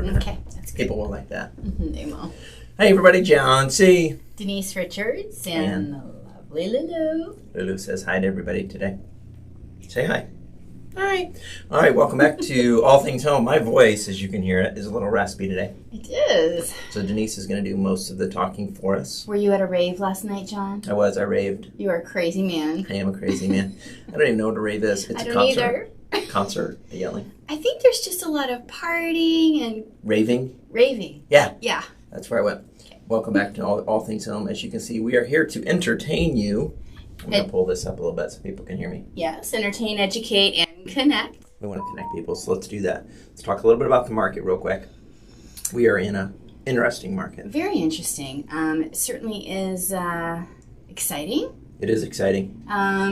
minute. Okay, that's good. People will like that. They will. Hey, everybody. John C. Denise Richards and the lovely Lulu. Lulu says hi to everybody today. Say hi. Hi. All right, welcome back to All Things Home. My voice, as you can hear it, is a little raspy today. It is. So Denise is going to do most of the talking for us. Were you at a rave last night, John? I was. I raved. You are a crazy man. I am a crazy man. I don't even know what a rave is. It's I a don't concert. either. Concert. Yelling. I think there's just a lot of partying and Raving. raving. Yeah. Yeah. That's where I went. Okay. Welcome back to All Things Home. As you can see, we are here to entertain you. I'm going to pull this up a little bit so people can hear me. Yes. Entertain, educate, and connect. We want to connect people, so let's do that. Let's talk a little bit about the market real quick. We are in an interesting market. Very interesting. It certainly is exciting. It is exciting. I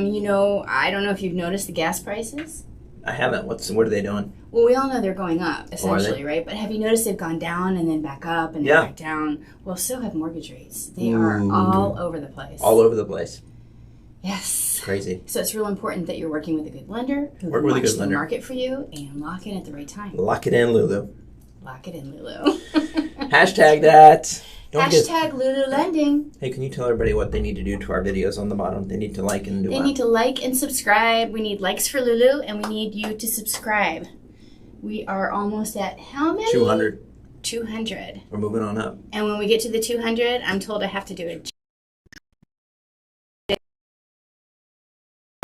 don't know if you've noticed the gas prices. I haven't. What are they doing? Well, we all know they're going up, essentially, they? right? But have you noticed they've gone down and then back up and then back down? Well, so have mortgage rates. They are all over the place. All over the place. Yes. Crazy. So it's real important that you're working with a good lender who Work with a watch good the lender. market for you and lock in at the right time. Lock it in, Lulu. Lock it in, Lulu. Hashtag that. Hashtag Lulu Lending. Hey, can you tell everybody what they need to do to our videos on the bottom? They need to like and do They what? need to like and subscribe. We need likes for Lulu, and we need you to subscribe. We are almost at how many? 200. 200. We're moving on up. And when we get to the 200, I'm told I have to do it.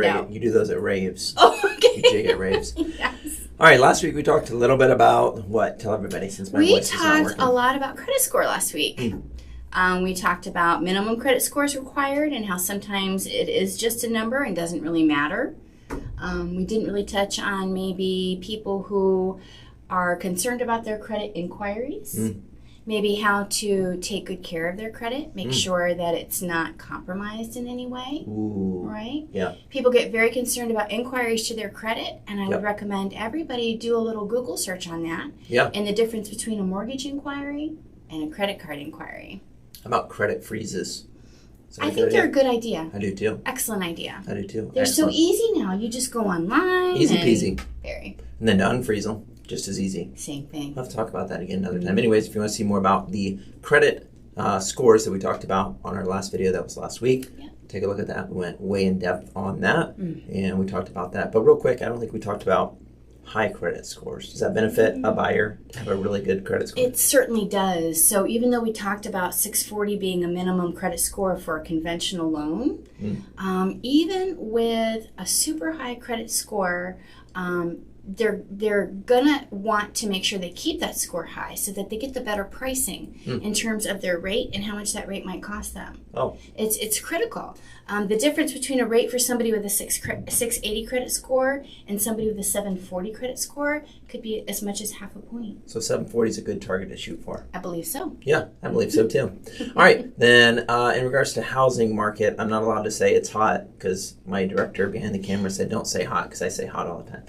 No. You do those at raves. Oh, okay. You jig at raves. Yes. All right, last week we talked a little bit about what? Tell everybody since my We voice is not talked working. a lot about credit score last week. We talked about minimum credit scores required and how sometimes it is just a number and doesn't really matter. We didn't really touch on maybe people who are concerned about their credit inquiries. Maybe how to take good care of their credit, make sure that it's not compromised in any way. Ooh. Right? Yeah. People get very concerned about inquiries to their credit, and I would recommend everybody do a little Google search on that. Yeah. And the difference between a mortgage inquiry and a credit card inquiry. How about credit freezes? I think they're a good idea. I do too. Excellent idea. I do too. They're Excellent. so easy now. You just go online. Easy and peasy. Very. And then to unfreeze them, just as easy. Same thing. We'll have to talk about that again another time. Anyways, if you want to see more about the credit scores that we talked about on our last video, that was last week, take a look at that. We went way in depth on that, and we talked about that. But real quick, I don't think we talked about high credit scores. Does that benefit a buyer to have a really good credit score? It certainly does. So even though we talked about 640 being a minimum credit score for a conventional loan, even with a super high credit score, they're gonna want to make sure they keep that score high so that they get the better pricing in terms of their rate and how much that rate might cost them. Oh, It's critical. The difference between a rate for somebody with a 680 credit score and somebody with a 740 credit score could be as much as half a point. so 740 is a good target to shoot for. I believe so. Yeah, I believe so too. All right, then in regards to housing market, I'm not allowed to say it's hot because my director behind the camera said don't say hot because I say hot all the time.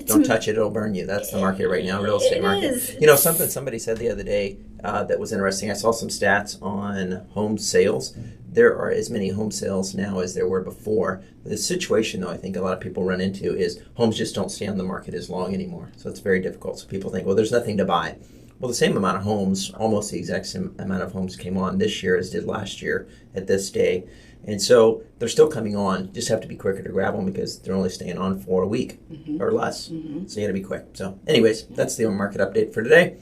Don't touch it, it'll burn you. That's the market right now, real estate market. Is. You know, something somebody said the other day that was interesting. I saw some stats on home sales. There are as many home sales now as there were before. The situation, though, I think a lot of people run into is homes just don't stay on the market as long anymore. So it's very difficult. So people think, well, there's nothing to buy. Well, the same amount of homes, almost the exact same amount of homes came on this year as did last year at this day. And so they're still coming on. You just have to be quicker to grab them because they're only staying on for a week or less. So you got to be quick. So anyways, that's the market update for today.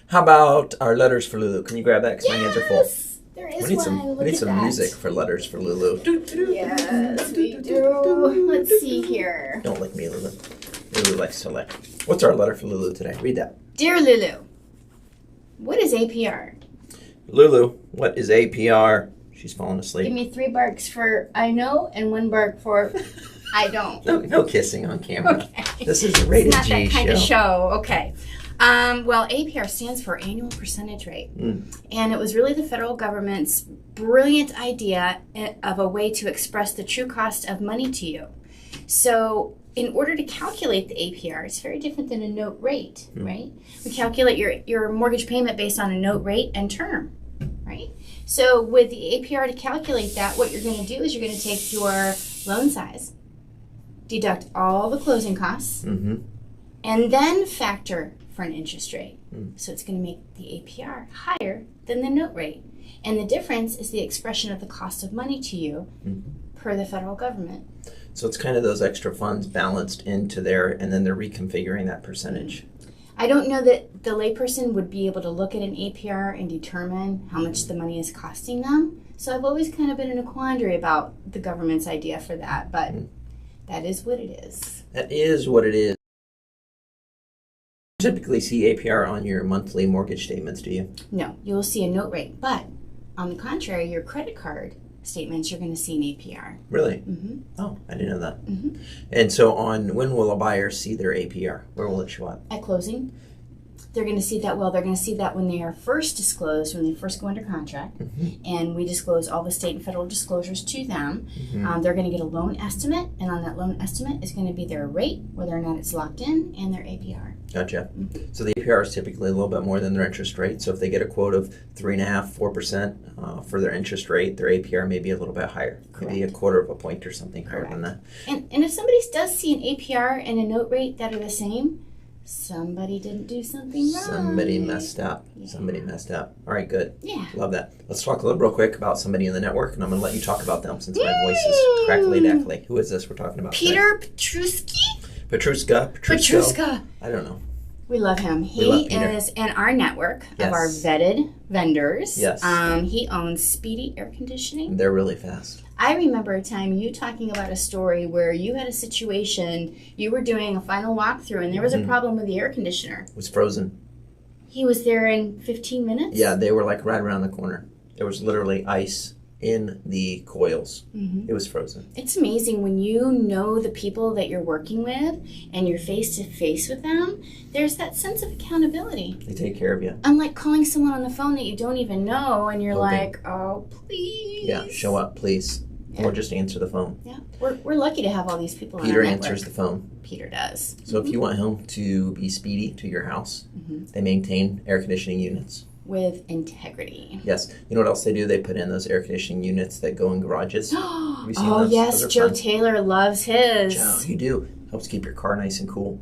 How about our letters for Lulu? Can you grab that because my hands are full? There is We need one. some music for letters for Lulu. Yes, we do. Let's see here. Don't lick me, Lulu. Lulu likes to lick. What's our letter for Lulu today? Read that. Dear Lulu, what is APR? Lulu, what is APR? She's falling Give asleep. me 3 barks for I know and 1 bark for I don't. No kissing on camera. Okay. This is a rated It's not G that kind show. of show. Okay. Well, APR stands for annual percentage rate. And it was really the federal government's brilliant idea of a way to express the true cost of money to you. So in order to calculate the APR, it's very different than a note rate, right? We calculate your mortgage payment based on a note rate and term, right? So with the APR to calculate that, what you're going to do is you're going to take your loan size, deduct all the closing costs, and then factor for an interest rate. So it's going to make the APR higher than the note rate. And the difference is the expression of the cost of money to you per the federal government. So it's kind of those extra funds balanced into there, and then they're reconfiguring that percentage. I don't know that the layperson would be able to look at an APR and determine how much the money is costing them. So I've always kind of been in a quandary about the government's idea for that, but that is what it is. That is what it is. You typically see APR on your monthly mortgage statements, do you? No, you'll see a note rate, but on the contrary, your credit card statements, you're going to see an APR. Really? Oh, I didn't know that. And so when will a buyer see their APR? Where will it show up? At closing, they're going to see that. Well, they're going to see that when they are first disclosed, when they first go under contract, and we disclose all the state and federal disclosures to them. They're going to get a loan estimate, and on that loan estimate is going to be their rate, whether or not it's locked in, and their APR. Gotcha. So the APR is typically a little bit more than their interest rate. So if they get a quote of 3.5%, 4% for their interest rate, their APR may be a little bit higher. Correct. Maybe a quarter of a point or something higher than that. And if somebody does see an APR and a note rate that are the same, somebody didn't do something wrong. Somebody messed up. Yeah. Somebody messed up. All right, good. Yeah. Love that. Let's talk a little real quick about somebody in the network, and I'm going to let you talk about them since my voice is crackly dackly. Who is this we're talking about Pietrusko? Pietrusko. I don't know. We love him. He is in our network of our vetted vendors. Yes. He owns Speedy air conditioning. They're really fast. I remember a time you talking about a story where you had a situation, you were doing a final walkthrough, and there was a problem with the air conditioner. It was frozen. He was there in 15 minutes? Yeah, they were like right around the corner. There was literally ice in the coils. It was frozen. It's amazing when you know the people that you're working with and you're face to face with them, there's that sense of accountability. They take care of you. Unlike calling someone on the phone that you don't even know and you're like, oh, please. Yeah, show up, please. Yeah. Or just answer the phone. Yeah, we're lucky to have all these people Peter on our network. answers the phone. Peter does. So if you want him to be speedy to your house, they maintain air conditioning units. With integrity. Yes. You know what else they do? They put in those air conditioning units that go in garages. Have you seen those? Yes, those Joe fun. Taylor loves his. Joe, you do. Helps keep your car nice and cool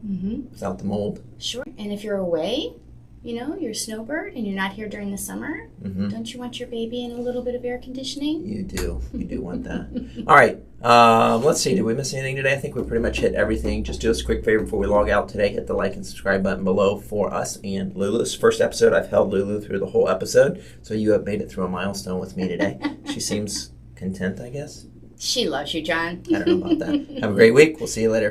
without the mold. Sure. And if you're away, you know, you're a snowbird and you're not here during the summer, don't you want your baby in a little bit of air conditioning? You do. You do want that. All right. Let's see. Did we miss anything today? I think we pretty much hit everything. Just do us a quick favor before we log out today. Hit the like and subscribe button below for us and Lulu. This first episode, I've held Lulu through the whole episode. So you have made it through a milestone with me today. She seems content, I guess. She loves you, John. I don't know about that. Have a great week. We'll see you later.